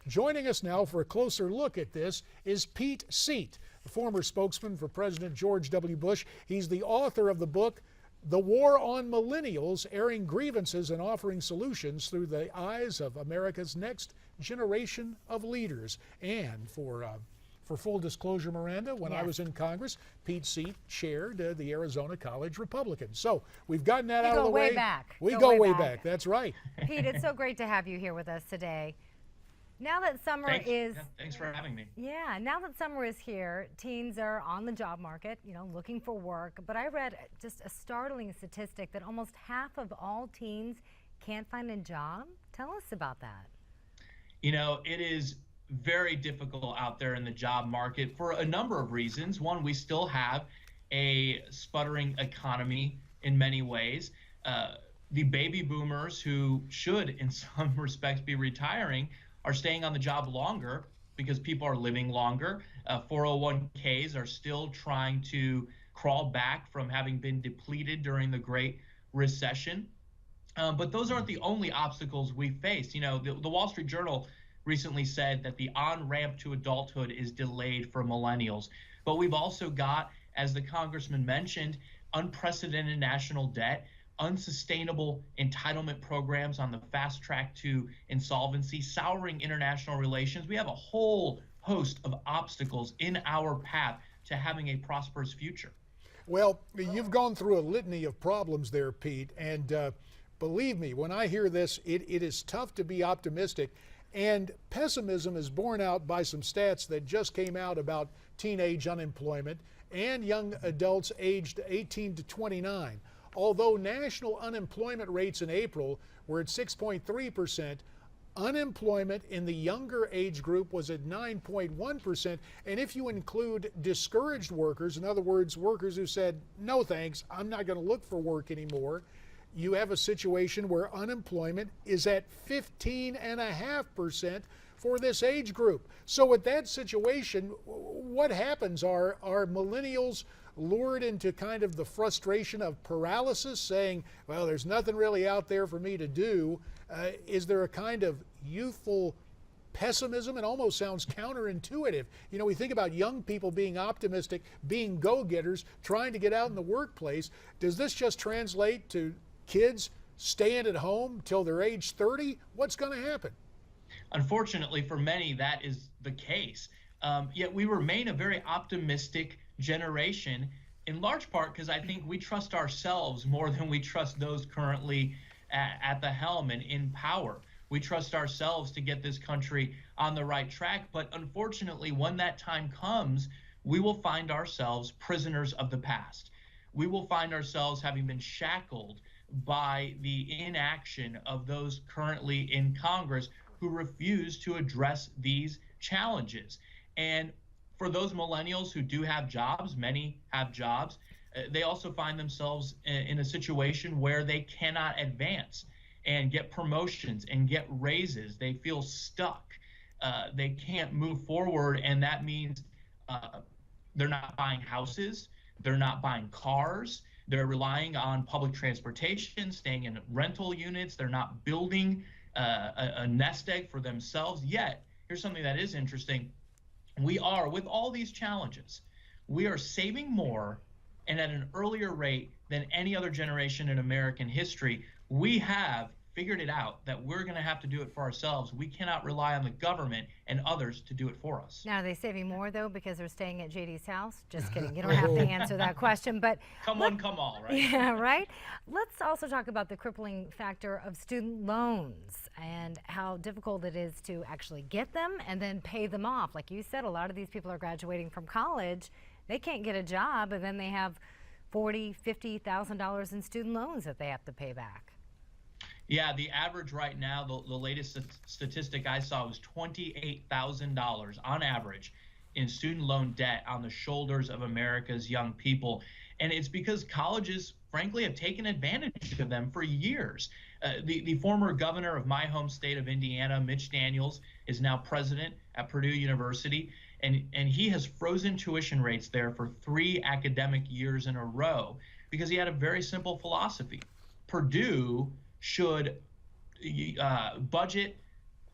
Joining us now for a closer look at this is Pete Seat, the former spokesman for President George W. Bush. He's the author of the book, The War on Millennials, airing grievances and offering solutions through the eyes of America's next generation of leaders. And for full disclosure, Miranda, when I was in Congress, Pete Seat chaired the Arizona College Republicans. So we've gotten that out of the way. We go way back. That's right. Pete, it's so great to have you here with us today. Now that summer Thanks for having me. Yeah, now that summer is here, teens are on the job market, looking for work. But I read just a startling statistic that almost half of all teens can't find a job. Tell us about that. It is very difficult out there in the job market for a number of reasons. One, we still have a sputtering economy in many ways. The baby boomers, who should in some respects be retiring, are staying on the job longer because people are living longer. 401ks are still trying to crawl back from having been depleted during the Great Recession. But those aren't the only obstacles we face. The Wall Street Journal recently said that the on-ramp to adulthood is delayed for millennials. But we've also got, as the congressman mentioned, unprecedented national debt, unsustainable entitlement programs on the fast track to insolvency, souring international relations. We have a whole host of obstacles in our path to having a prosperous future. Well, you've gone through a litany of problems there, Pete, and believe me, when I hear this, it is tough to be optimistic. And pessimism is borne out by some stats that just came out about teenage unemployment and young adults aged 18 to 29. Although national unemployment rates in April were at 6.3%, unemployment in the younger age group was at 9.1%. And if you include discouraged workers, in other words, workers who said, no thanks, I'm not going to look for work anymore, you have a situation where unemployment is at 15.5% for this age group. So with that situation, what happens? Are millennials lured into kind of the frustration of paralysis, saying, well, there's nothing really out there for me to do? Is there a kind of youthful pessimism? It almost sounds counterintuitive. We think about young people being optimistic, being go-getters, trying to get out in the workplace. Does this just translate to kids staying at home till they're age 30? What's going to happen? Unfortunately, for many, that is the case. Yet we remain a very optimistic generation, in large part because I think we trust ourselves more than we trust those currently at the helm and in power. We trust ourselves to get this country on the right track. But unfortunately, when that time comes, we will find ourselves prisoners of the past. We will find ourselves having been shackled by the inaction of those currently in Congress who refuse to address these challenges. And for those millennials who do have jobs, many have jobs, they also find themselves in a situation where they cannot advance and get promotions and get raises. They feel stuck. They can't move forward, and that means they're not buying houses, they're not buying cars, they're relying on public transportation, staying in rental units, they're not building a nest egg for themselves. Yet, here's something that is interesting. We are, with all these challenges, we are saving more and at an earlier rate than any other generation in American history. We have figured it out that we're going to have to do it for ourselves. We cannot rely on the government and others to do it for us. Now, are they saving more, though, because they're staying at JD's house? Just kidding. You don't have to answer that question. But come on, come all, right? Yeah, right? Let's also talk about the crippling factor of student loans and how difficult it is to actually get them and then pay them off. Like you said, a lot of these people are graduating from college. They can't get a job, and then they have $40,000, $50,000 in student loans that they have to pay back. Yeah, the average right now, the latest statistic I saw was $28,000 on average in student loan debt on the shoulders of America's young people. And it's because colleges, frankly, have taken advantage of them for years. The former governor of my home state of Indiana, Mitch Daniels, is now president at Purdue University, and he has frozen tuition rates there for 3 academic years in a row because he had a very simple philosophy. Purdue should budget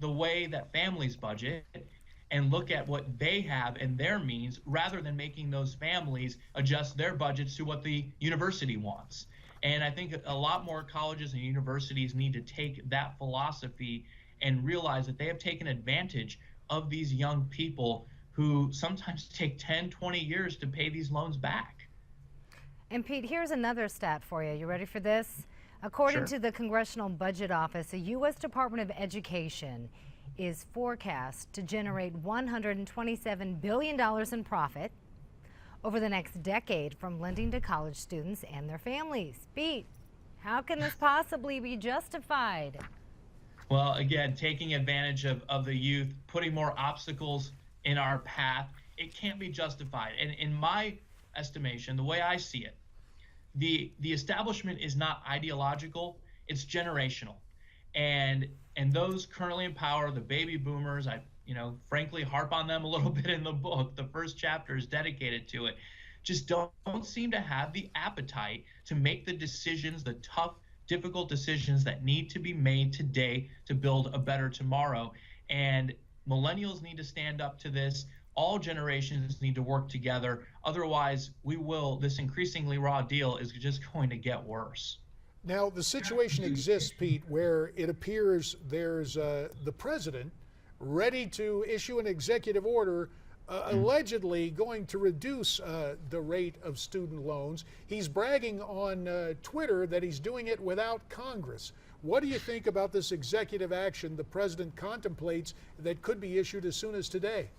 the way that families budget and look at what they have and their means, rather than making those families adjust their budgets to what the university wants. And I think a lot more colleges and universities need to take that philosophy and realize that they have taken advantage of these young people who sometimes take 10, 20 years to pay these loans back. And Pete, here's another stat for you. You ready for this? According to the Congressional Budget Office, the U.S. Department of Education is forecast to generate $127 billion in profit over the next decade from lending to college students and their families. Pete, how can this possibly be justified? Well, again, taking advantage of the youth, putting more obstacles in our path, it can't be justified. And in my estimation, the way I see it, the establishment is not ideological, it's generational. And those currently in power, the baby boomers, I frankly harp on them a little bit in the book. The first chapter is dedicated to it. Just don't seem to have the appetite to make the decisions, the tough, difficult decisions that need to be made today to build a better tomorrow. And millennials need to stand up to this. All generations need to work together. Otherwise, this increasingly raw deal is just going to get worse. Now, the situation exists, Pete, where it appears there's the president ready to issue an executive order allegedly going to reduce the rate of student loans. He's bragging on Twitter that he's doing it without Congress. What do you think about this executive action the president contemplates that could be issued as soon as today?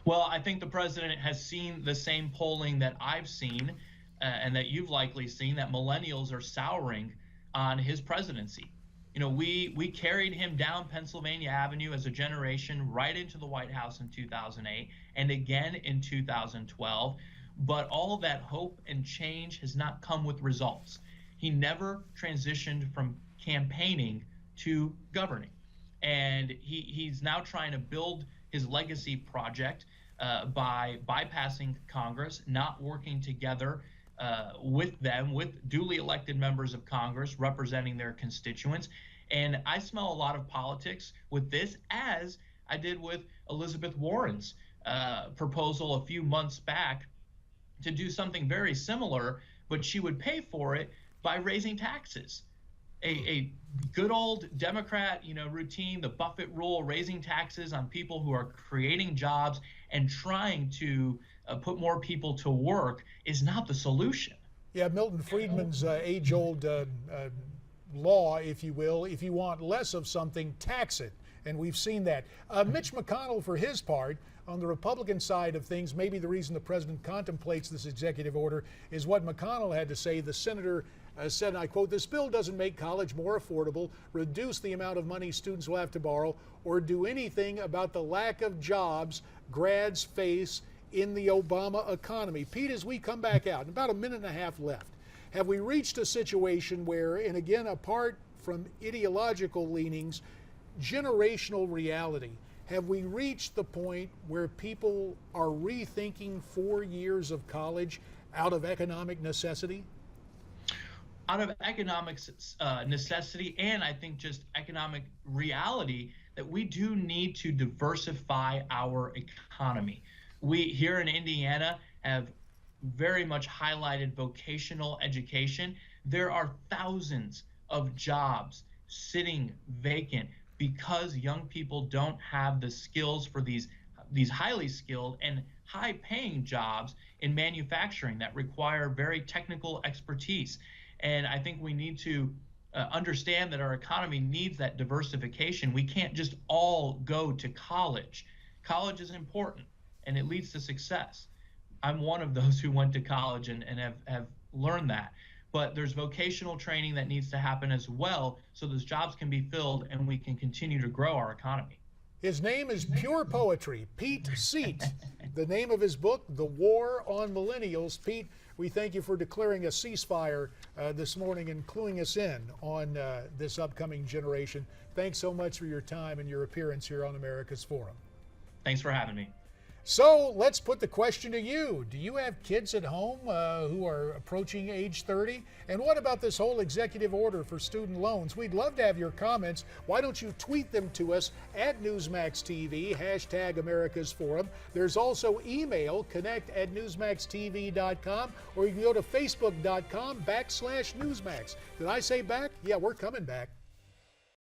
Well, I think the president has seen the same polling that I've seen and that you've likely seen, that millennials are souring on his presidency. We carried him down Pennsylvania Avenue as a generation right into the White House in 2008 and again in 2012. But all that hope and change has not come with results. He never transitioned from campaigning to governing. And he's now trying to build his legacy project by bypassing Congress, not working together with duly elected members of Congress representing their constituents. And I smell a lot of politics with this, as I did with Elizabeth Warren's proposal a few months back to do something very similar, but she would pay for it by raising taxes. A good old Democrat, routine, the Buffett rule, raising taxes on people who are creating jobs and trying to put more people to work is not the solution. Yeah, Milton Friedman's age-old law, if you will, if you want less of something, tax it. And we've seen that. Mitch McConnell, for his part, on the Republican side of things, maybe the reason the president contemplates this executive order is what McConnell had to say. The senator said, and I quote, "This bill doesn't make college more affordable, reduce the amount of money students will have to borrow, or do anything about the lack of jobs grads face in the Obama economy." Pete, as we come back out, about a minute and a half left, have we reached a situation where, and again, apart from ideological leanings, generational reality, have we reached the point where people are rethinking 4 years of college out of economic necessity? Out of economic necessity, and I think just economic reality, that we do need to diversify our economy. We here in Indiana have very much highlighted vocational education. There are thousands of jobs sitting vacant because young people don't have the skills for these highly skilled and high-paying jobs in manufacturing that require very technical expertise. And I think we need to understand that our economy needs that diversification. We can't just all go to college. College is important and it leads to success. I'm one of those who went to college and have learned that. But there's vocational training that needs to happen as well so those jobs can be filled and we can continue to grow our economy. His name is Pure Poetry, Pete Seat. The name of his book, The War on Millennials. Pete, we thank you for declaring a ceasefire this morning and cluing us in on this upcoming generation. Thanks so much for your time and your appearance here on America's Forum. Thanks for having me. So let's put the question to you. Do you have kids at home who are approaching age 30? And what about this whole executive order for student loans? We'd love to have your comments. Why don't you tweet them to us at Newsmax TV, hashtag America's Forum. There's also email, connect@newsmaxtv.com, or you can go to facebook.com/Newsmax. Did I say back? Yeah, we're coming back.